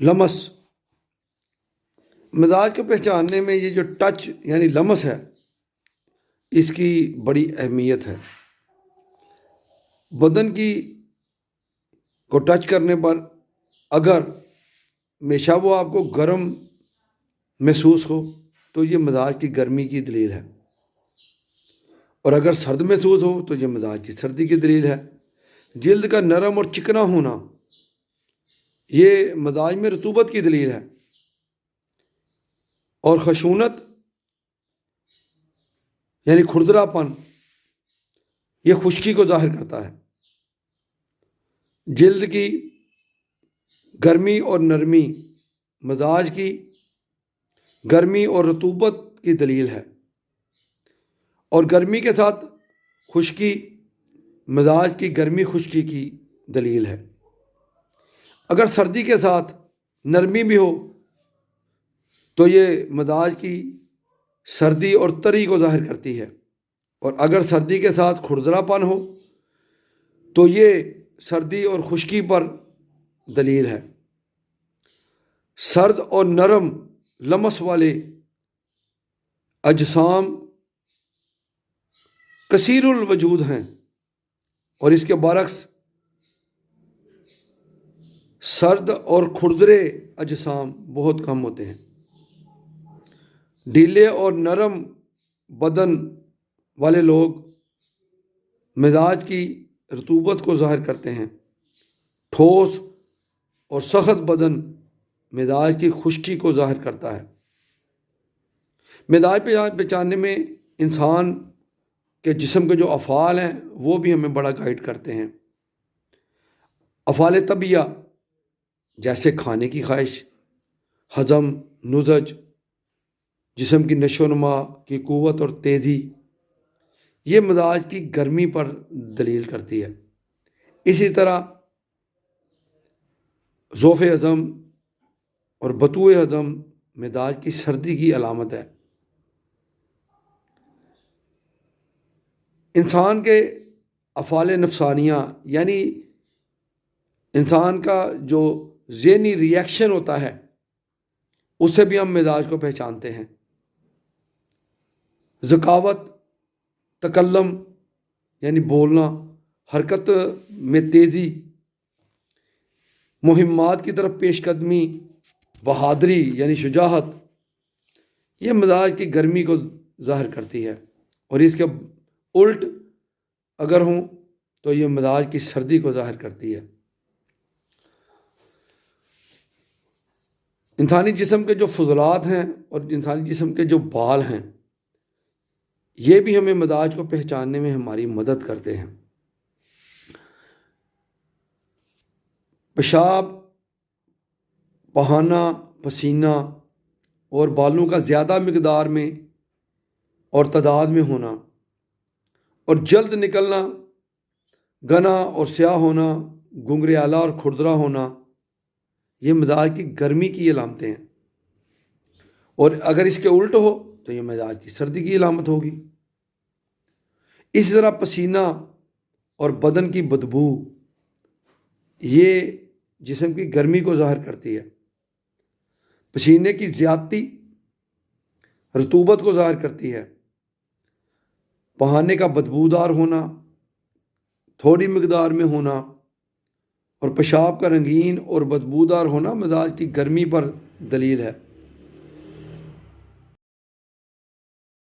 लमस, मिजाज को पहचानने में ये जो टच यानी लमस है, इसकी बड़ी अहमियत है। बदन की को टच करने पर अगर हमेशा वो आपको गर्म महसूस हो तो ये मिजाज की गर्मी की दलील है, और अगर सर्द महसूस हो तो ये मिजाज की सर्दी की दलील है। जिल्द का नरम और चिकना होना ये मिजाज में रतूबत की दलील है, और खशूनत यानी खुरदरापन ये खुश्की को जाहिर करता है। जिल्द की गर्मी और नरमी मिजाज की गर्मी और रतूबत की दलील है, और गर्मी के साथ खुश्की मिजाज की गर्मी खुश्की की दलील है। अगर सर्दी के साथ नरमी भी हो तो ये मिजाज की सर्दी और तरी को जाहिर करती है, और अगर सर्दी के साथ खुरदरापन हो तो ये सर्दी और खुश्की पर दलील है। सर्द और नरम लमस वाले अजसाम कसीरुल वजूद हैं, और इसके बरक्स सर्द और खुरदरे अजसाम बहुत कम होते हैं। ढीले और नरम बदन वाले लोग मिजाज की रतूबत को जाहिर करते हैं। ठोस और सख्त बदन मिजाज की खुश्की को जाहिर करता है। मिजाज पहचानने में इंसान के जिस्म के जो अफ़ाल हैं वो भी हमें बड़ा गाइड करते हैं। अफ़ाल तबिया जैसे खाने की ख्वाहिश, हज़म, नुज़ज, जिस्म की नशोनुमा की क़ुव्वत और तेज़ी, ये मिजाज की गर्मी पर दलील करती है। इसी तरह ज़ौफ़ हज़म और बतूए हज़म मिजाज की सर्दी की अलामत है। इंसान के अफ़ाल नफ्सानिया यानी इंसान का जो ज़हनी रिएक्शन होता है उससे भी हम मिजाज को पहचानते हैं। ज़कावत, तकल्लम यानी बोलना, हरकत में तेज़ी, मुहिम्मात की तरफ पेशकदमी, बहादुरी यानी शुजाहत, ये मिजाज की गर्मी को ज़ाहिर करती है, और इसके उल्ट अगर हों तो ये मिजाज की सर्दी को ज़ाहिर करती है। इंसानी जिस्म के जो फजलात हैं और इंसानी जिस्म के जो बाल हैं ये भी हमें मिजाज को पहचानने में हमारी मदद करते हैं। पेशाब, बहाना, पसीना और बालों का ज़्यादा मकदार में और तादाद में होना, और जल्द निकलना, घना और स्याह होना, घुंघराला और खुरदरा होना, ये मिजाज की गर्मी की अलामतें हैं, और अगर इसके उल्ट हो तो ये मिजाज की सर्दी की अलामत होगी। इसी तरह पसीना और बदन की बदबू ये जिस्म की गर्मी को ज़ाहिर करती है। पसीने की ज़्यादती रतूबत को ज़ाहिर करती है। बहाने का बदबूदार होना, थोड़ी मकदार में होना और पेशाब का रंगीन और बदबूदार होना मिजाज की गर्मी पर दलील है।